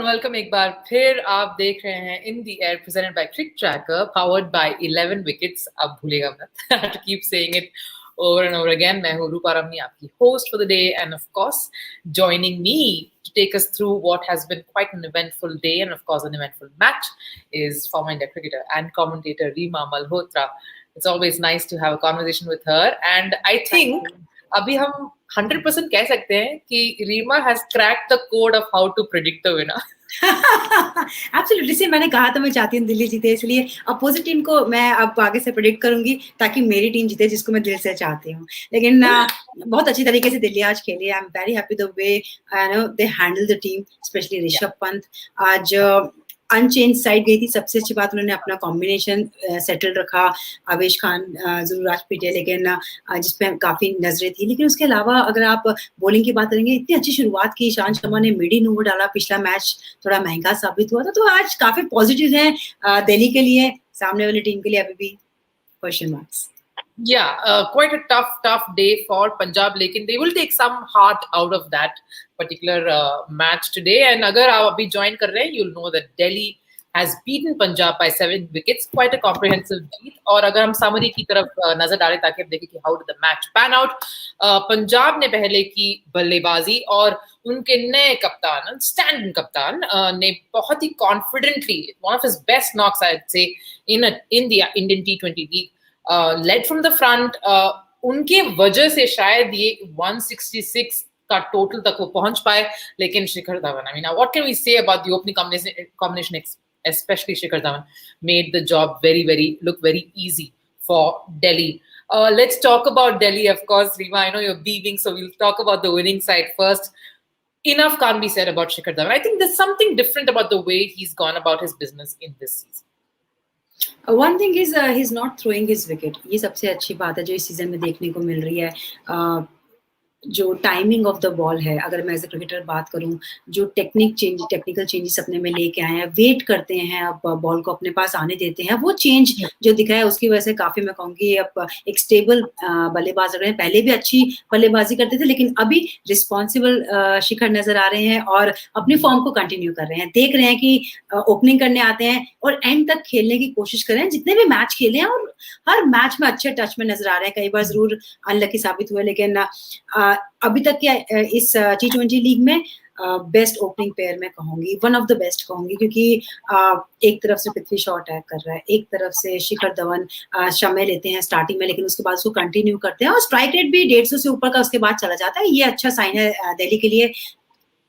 Welcome एक बार फिर। आप देख रहे हैं in the air presented by CricTracker, powered by 11 wickets. अब भूलेगा मत, to keep saying it over and over again. मैं हूँ रूपा रमनी, आपकी host for the day, and of course joining me to take us through what has been quite an eventful day and of course an eventful match is former India cricketer and commentator Reema Malhotra. It's always nice to have a conversation with her, and I think अभी हम 100% कह सकते हैं कि Reema has cracked the code of how to predict the winner. Absolutely से मैंने कहा था मैं चाहती हूँ दिल्ली जीते, इसलिए अपोजिट टीम को मैं अब आगे से प्रेडिक्ट करूंगी ताकि मेरी टीम जीते जिसको मैं दिल से चाहती हूँ। लेकिन बहुत अच्छी तरीके से दिल्ली आज खेली। I am very happy the way they handle the team, specially Rishabh Pant आज अनचेंज साइड गई थी। सबसे अच्छी बात उन्होंने अपना कॉम्बिनेशन सेटल रखा। आवेश खान जुलराज पीटे, लेकिन जिसपे काफी नजरें थी। लेकिन उसके अलावा अगर आप बॉलिंग की बात करेंगे, इतनी अच्छी शुरुआत की ईशान शर्मा ने, मिडिल ओवर डाला। पिछला मैच थोड़ा महंगा साबित हुआ था, तो आज काफी पॉजिटिव हैं दिल्ली के लिए। सामने वाली टीम के लिए अभी भी question marks. Yeah, quite a tough day for Punjab. लेकिन they will take some heart out of that particular match today. And अगर आप अभी join कर रहे हैं, you'll know that Delhi has beaten Punjab by 7 wickets. Quite a comprehensive beat. और अगर हम summary की तरफ नजर डालें ताकि आप देखें कि how did the match pan out. Punjab ने पहले की बल्लेबाजी और उनके नए कप्तान, स्टैंड कप्तान ने बहुत ही confidently, one of his best knocks I'd say in the Indian T20 league. Led from the front, उनके वजह से शायद ये 166 का टोटल तक वो पहुंच पाए। लेकिन Shikhar Dhawan, I mean, now what can we say about the opening combination, especially Shikhar Dhawan, made the job look very easy for Delhi. Let's talk about Delhi, of course. Reema, I know you're beaming, so we'll talk about the winning side first. Enough can't be said about Shikhar Dhawan. I think there's something different about the way he's gone about his business in this season. One thing is he's not throwing his wicket. ये सबसे अच्छी बात है जो इस season में देखने को मिल रही है। जो टाइमिंग ऑफ द बॉल है, अगर मैं एज ए क्रिकेटर बात करूं, जो टेक्निकल चेंजेस अपने में लेके आए हैं, वेट करते हैं, अब बॉल को अपने पास आने देते हैं, वो चेंज जो दिखा है उसकी वजह से काफी मैं कहूंगी अब एक स्टेबल बल्लेबाज लग रहे हैं। पहले भी अच्छी बल्लेबाजी करते थे, लेकिन अभी रिस्पॉन्सिबल शिखर नजर आ रहे हैं और अपनी फॉर्म को कंटिन्यू कर रहे हैं। देख रहे हैं कि ओपनिंग करने आते हैं और एंड तक खेलने की कोशिश कर रहे हैं। जितने भी मैच खेले हैं और हर मैच में अच्छे टच में नजर आ रहे हैं। कई बार जरूर अनलकी साबित हुए, लेकिन अभी तक क्या इस T20 लीग में बेस्ट ओपनिंग पेयर में कहूंगी, वन ऑफ द बेस्ट कहूंगी, क्योंकि एक तरफ से पृथ्वी शॉ अटैक कर रहा है, एक तरफ से शिखर धवन शमे लेते हैं स्टार्टिंग में, लेकिन उसके बाद उसको कंटिन्यू करते हैं और स्ट्राइक रेट भी 150 से ऊपर का उसके बाद चला जाता है। ये अच्छा साइन है दिल्ली के लिए।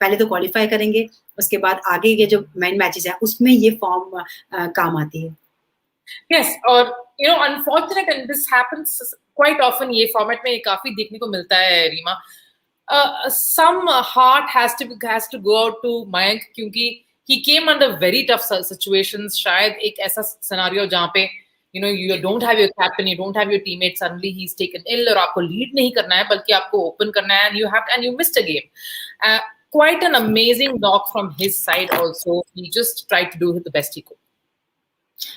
पहले तो क्वालिफाई करेंगे, उसके बाद आगे के जो मेन मैचेस हैं उसमें ये फॉर्म काम आती है। Yes, और unfortunate, and this happens quite often. ये फॉर्मेट में काफी देखने को मिलता है Reema. Some heart has to go out to Mayank, क्योंकि he came under very tough situations. शायद एक ऐसा सिनेरियो जहाँ पे you don't have your captain, you don't have your teammate, suddenly he's taken ill और आपको लीड नहीं करना है बल्कि आपको ओपन करना है, and you missed a game. Quite an amazing knock from his side also. He just tried to do the best he could.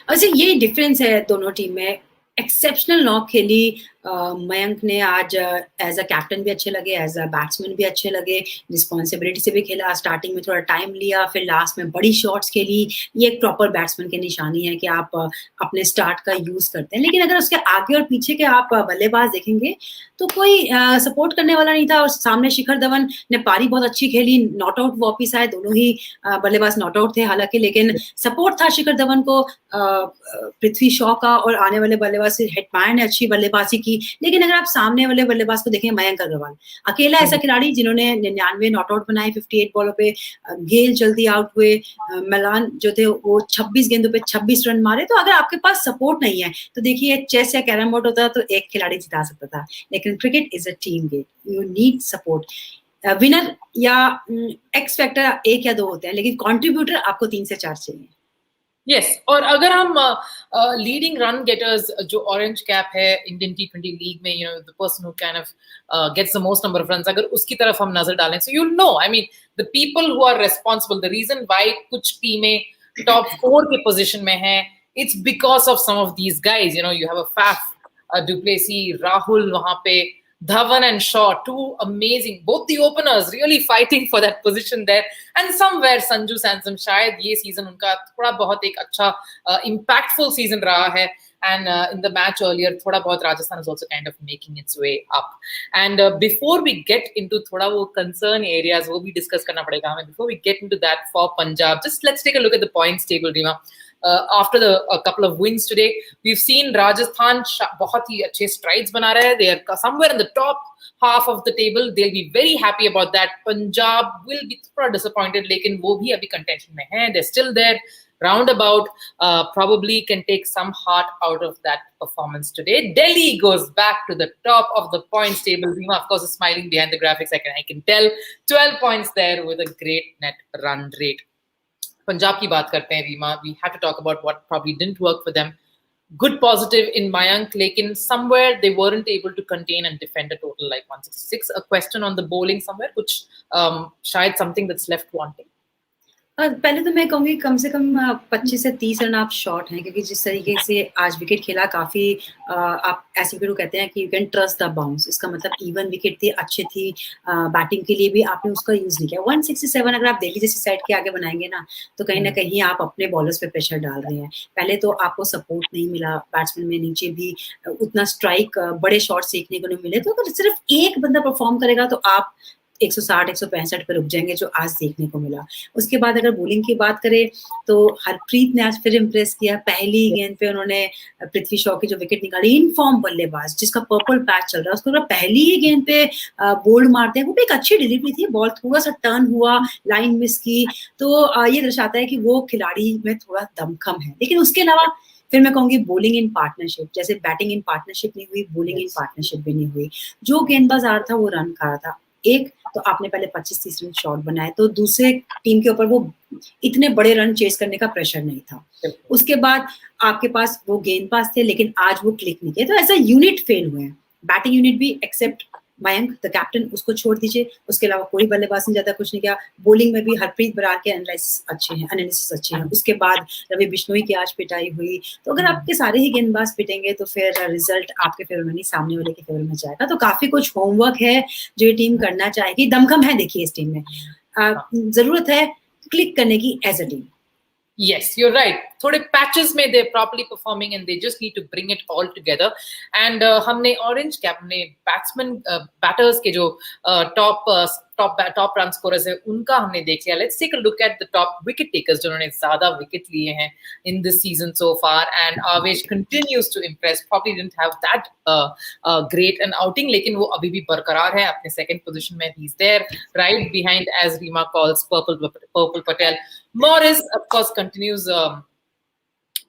अच्छा, ये डिफरेंस है दोनों टीम में। एक्सेप्शनल नॉक खेली मयंक ने आज। एज अ कैप्टन भी अच्छे लगे, एज अ बैट्समैन भी अच्छे लगे, रिस्पॉन्सिबिलिटी से भी खेला। स्टार्टिंग में थोड़ा टाइम लिया, फिर लास्ट में बड़ी शॉट्स खेली। ये एक प्रॉपर बैट्समैन की निशानी है कि आप अपने स्टार्ट का यूज करते हैं। लेकिन अगर उसके आगे और पीछे के आप बल्लेबाज देखेंगे तो कोई सपोर्ट करने वाला नहीं था। और सामने शिखर धवन ने पारी बहुत अच्छी खेली, नॉट आउट वापिस आए, दोनों ही बल्लेबाज नॉट आउट थे हालांकि, लेकिन सपोर्ट था शिखर धवन को पृथ्वी शॉ का, और आने वाले बल्लेबाज से हेटमायर ने अच्छी बल्लेबाजी की। लेकिन अगर आप सामने वाले बल्लेबाज को देखें, मयंक अग्रवाल अकेला ऐसा खिलाड़ी जिन्होंने 99 नॉट आउट बनाए 58 बॉलों पे। गेल जल्दी आउट हुए, मलान जो थे वो 26 गेंदों पे 26 रन मारे। तो अगर आपके पास सपोर्ट नहीं है तो देखिए, चेस या कैरम बोर्ड होता तो एक खिलाड़ी जिता सकता था, लेकिन cricket is a team game, you need support. Winner या एक्स फैक्टर एक या दो होते हैं, लेकिन कॉन्ट्रीब्यूटर आपको 3 से 4 चाहिए। Yes, और अगर हम लीडिंग रन गेटर्स जो ऑरेंज कैप है इंडियन T20 लीग में, the person who kind of gets the most number of runs, अगर उसकी तरफ हम नजर डालें, so you'll know, I mean, the people who are responsible, the reason why कुछ टीमें टॉप 4 के पोजीशन में हैं, it's because of some of these guys. You have a Faf, Duplessis, Rahul वहाँ पे, Dhawan and Shaw, two amazing, both the openers really fighting for that position there. And somewhere Sanju Samson, शायद ये season उनका थोड़ा बहुत एक अच्छा impactful season रहा है. And in the match earlier, thoda bahut Rajasthan is also kind of making its way up. And before we get into thoda wo concern areas, wo bhi discuss karna padega hame. Before we get into that for Punjab, just let's take a look at the points table, Reema. After a couple of wins today, we've seen Rajasthan बहुत ही अच्छे strides बना रहे हैं. They are somewhere in the top half of the table. They'll be very happy about that. Punjab will be थोड़ा disappointed, लेकिन वो भी अभी contention में हैं. They're still there. Roundabout probably can take some heart out of that performance today. Delhi goes back to the top of the points table. Reema, of course, is smiling behind the graphics. I can tell. 12 points there with a great net run rate. Punjab की बात करते हैं, Reema. We have to talk about what probably didn't work for them. Good positive in Mayank, lekin somewhere they weren't able to contain and defend a total like 166. A question on the bowling somewhere, which shayad something that's left wanting. पहले तो मैं कहूँगी कम से कम 25 से 30 run आप short हैं, क्योंकि जिस तरीके से आज विकेट खेला काफी आप ऐसे विकेट को कहते हैं कि you can trust the bounce. इसका मतलब इवन विकेट थी, अच्छी थी, बैटिंग के लिए भी आपने उसका यूज नहीं किया. 167 अगर आप दिल्ली जैसी साइड के आगे बनाएंगे ना, तो कहीं ना कहीं आप अपने बॉलर्स पे प्रेशर डाल रहे हैं. पहले तो आपको सपोर्ट नहीं मिला बैट्समैन में, नीचे भी उतना स्ट्राइक बड़े शॉट सीखने को नहीं मिले. तो अगर सिर्फ एक बंदा परफॉर्म करेगा तो आप 160 165 पे रुक जाएंगे, जो आज देखने को मिला. उसके बाद अगर बॉलिंग की बात करें तो हरप्रीत ने आज फिर इम्प्रेस किया. पहली गेंद पे उन्होंने पृथ्वी शॉ की जो विकेट निकाली, इन फॉर्म बल्लेबाज जिसका पर्पल पैच चल रहा है, उसको पहली ही गेंद पे बोल्ड मारते हैं. वो भी एक अच्छी डिलीवरी थी, बॉल थोड़ा सा टर्न हुआ, लाइन मिस की, तो ये दर्शाता है कि वो खिलाड़ी में थोड़ा दमखम है. लेकिन उसके अलावा फिर मैं कहूंगी बॉलिंग इन पार्टनरशिप, जैसे बैटिंग इन पार्टनरशिप नहीं हुई, बॉलिंग इन पार्टनरशिप भी नहीं हुई. जो गेंदबाज आ रहा था वो रन खा रहा था. एक तो आपने पहले 25-30 रन शॉट बनाए, तो दूसरे टीम के ऊपर वो इतने बड़े रन चेस करने का प्रेशर नहीं था. उसके बाद आपके पास वो गेंदबाज थे, लेकिन आज वो क्लिक नहीं किए. तो ऐसा यूनिट फेल हुए हैं, बैटिंग यूनिट भी, एक्सेप्ट मयंक द कैप्टन, उसको छोड़ दीजिए. उसके अलावा कोई बल्लेबाज ने ज्यादा कुछ नहीं किया. बॉलिंग में भी हरप्रीत बरार के एनालिसिस अच्छे हैं. उसके बाद रवि बिश्नोई की आज पिटाई हुई. तो अगर आपके सारे ही गेंदबाज पिटेंगे तो फिर रिजल्ट आपके फेवर में नहीं, सामने वाले के फेवर में जाएगा. तो काफी कुछ होमवर्क है जो ये टीम करना चाहेगी. दमखम है देखिए इस टीम में, जरूरत है क्लिक करने की as a team. Yes, you're right. थोड़े patches में they're properly performing and they just need to bring it all together. And हमने orange cap, हमने batters के जो top run scorers है उनका हमने देख लिया. Let's take a look at the top wicket takers जिन्होंने ज़्यादा wicket लिए हैं in this season so far. And Avesh continues to impress. Probably didn't have that great an outing, लेकिन वो अभी भी बरकरार है अपने second position में. He's there right behind, as Reema calls, Purple Patel. Morris, of course, continues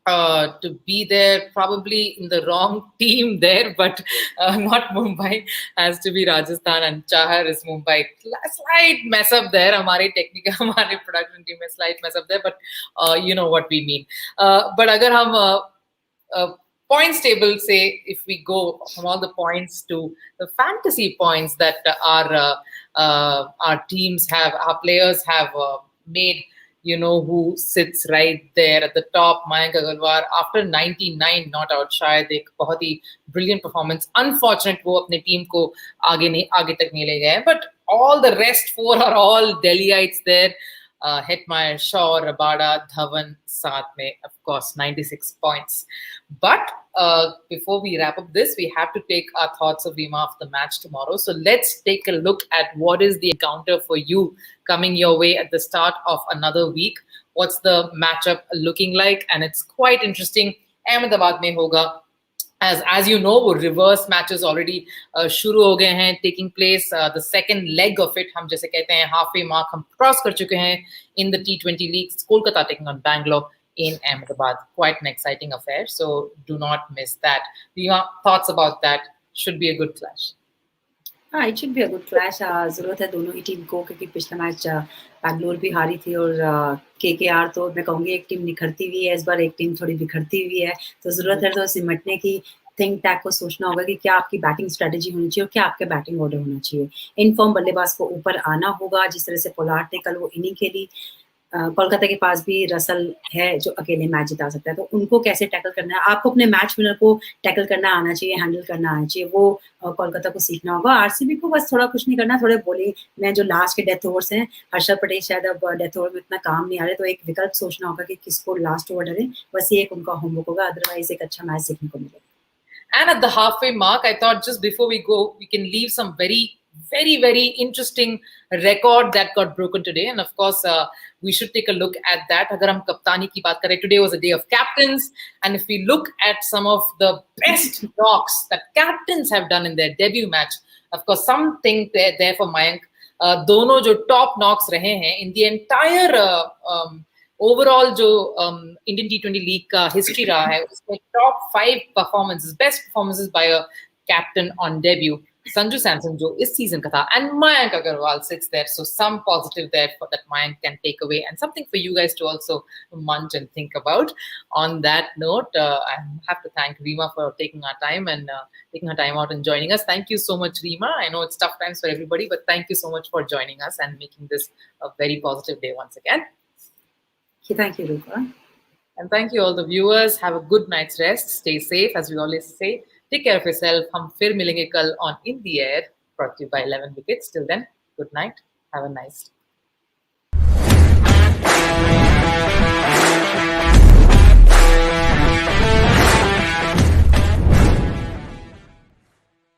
to be there, probably in the wrong team there, but not Mumbai, has to be Rajasthan, and Chahar is Mumbai. Slight mess up there. हमारे technical, हमारे production team में slight mess up there, but you know what we mean. But अगर हम points table say, if we go from all the points to the fantasy points that our teams have, our players have made, you know who sits right there at the top. Mayank Agarwal, after 99 not out, शायद एक बहुत ही brilliant performance. Unfortunate वो अपने team को आगे तक नहीं ले गए. But all the rest four are all Delhiites there. Hetmeyer, Shaw, Rabada, Dhawan, साथ में, of course, 96 points. But before we wrap up this, we have to take our thoughts of Reema of the match tomorrow. So let's take a look at what is the encounter for you coming your way at the start of another week. What's the matchup looking like? And it's quite interesting. Ahmedabad mein hoga. As you know, reverse matches already शुरू हो गए हैं, taking place. The second leg of it, हम जैसे कहते हैं halfway mark हम cross कर चुके हैं in the T20 leagues. Kolkata taking on Bangalore in Ahmedabad. Quite an exciting affair, so do not miss that. Reema, thoughts about that? Should be a good clash. हाँ, it should be a good clash. जरूरत है दोनों ही team को, क्योंकि पिछला match Bangalore भी हारी थी और KKR तो मैं कहूँगी एक टीम निखरती हुई है, इस बार एक टीम थोड़ी बिखरती हुई है. तो जरूरत है तो सिमटने की. थिंक टैक को सोचना होगा कि क्या आपकी बैटिंग स्ट्रेटेजी होनी चाहिए और क्या आपके बैटिंग ऑर्डर होना चाहिए. इनफॉर्म बल्लेबाज को ऊपर आना होगा, जिस तरह से पोलार्ड ने कल वो इनिंग खेली. कोलकाता के पास भी रसल है जो अकेले मैच जिता सकता है, तो उनको कैसे टैकल करना है? आपको अपने मैच विनर को टैकल करना आना चाहिए, हैंडल करना आना चाहिए, वो कोलकाता को सीखना होगा। आरसीबी को बस थोड़ा कुछ नहीं करना, थोड़े बॉलिंग में जो लास्ट के डेथ ओवर्स हैं, हर्षद पटेल शायद अब डेथ ओवर में इतना काम नहीं आ रहे, तो एक विकल्प सोचना होगा कि किसको लास्ट ओवर डालें, बस ये एक उनका होमवर्क होगा, अदरवाइज एक अच्छा मैच देखने को मिलेगा। And at the halfway mark, I thought just before we go, we can leave some very interesting record that got broken today. And of course, we should take a look at that. Agar hum kaptani ki baat kare, today was a day of captains. And if we look at some of the best knocks that captains have done in their debut match, of course, something there for Mayank. दोनों जो top knocks रहे हैं in the entire overall जो Indian T20 league का history रहा है उसमें top 5 performances, best performances by a captain on debut, Sanju Samson जो इस सीजन का था, and Mayank Agarwal sits there, so some positive there for that Mayank can take away, and something for you guys to also munch and think about. On that note, I have to thank Reema for taking our time and taking her time out and joining us. Thank you so much, Reema. I know it's tough times for everybody, but thank you so much for joining us and making this a very positive day once again. Thank you, Rupha. And thank you all the viewers. Have a good night's rest. Stay safe, as we always say. Take care of yourself. हम फिर मिलेंगे कल on In the Air, brought to you by 11 Wickets. Till then, good night. Have a nice